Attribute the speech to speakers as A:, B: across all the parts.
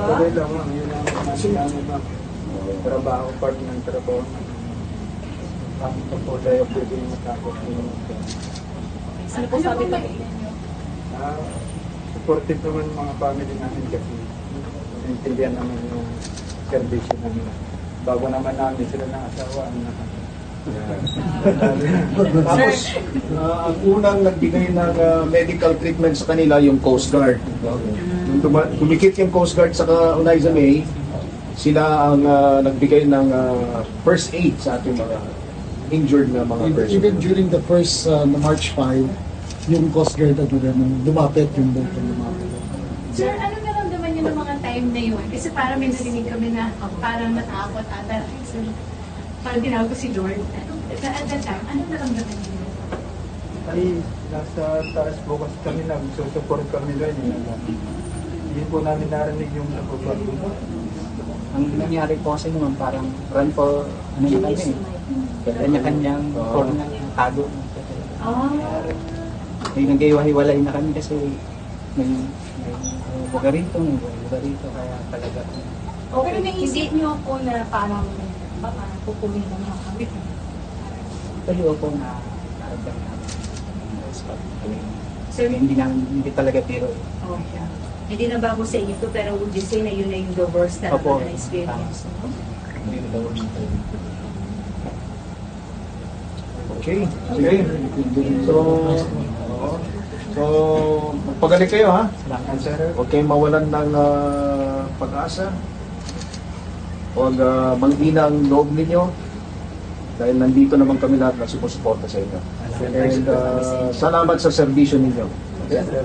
A: Okay lang, ma'am. Yun ang namin, ma'am. Trabaho, part ng trabaho. Bakit pa po tayo pwede matakot din.
B: Ano po sabi ko?
A: Supportive naman mga family namin kasi intindihan naman yung servisyo namin. Bago naman namin sila ng asawa, ang
C: Tapos, ang unang nagbigay ng medical treatment sa kanila yung Coast Guard. Nung dumikit yung Coast Guard sa Unaiza May, sila ang nagbigay ng first aid sa ating mga injured na mga persons.
D: Even during the first March 5, yung Coast Guard at nung lumapit yung boat na lumapit.
B: Sir, ano naramdaman niyo ng mga time na yun? Kasi parang may narinig kami na parang natakot ata. So, parang tinawag ko si George. At that time, ano naramdaman niyo?
A: ay nasa taas bukas kami lang, susupport kami lang. Hindi po namin narinig yung nababago.
E: Ang nangyari po kasi naman parang run for ano na kami. Kanya-kanyang for na tago. May nag-iwahiwalay na kami kasi may buga rito, may buga rito, kaya talaga.
B: Pero naisip niyo po na parang baka pupumin ng mga kami.
E: Tuloy po na naramdam namin. So, hindi talaga biro.
F: Okay. Hindi na bago sa inyo to, pero would you say na yun na yung the worst na
E: Opo.
F: experience?
C: Okay. Sige. So, magpagaling kayo ha.
E: Salamat, sir.
C: Huwag kayong mawalan ng pag-asa. Huwag manghina ang loob ninyo. Dahil nandito naman kami lahat na sumusuporta sa inyo. And salamat sa serbisyo ninyo.
A: Yes, sir.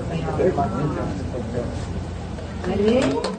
F: Galing.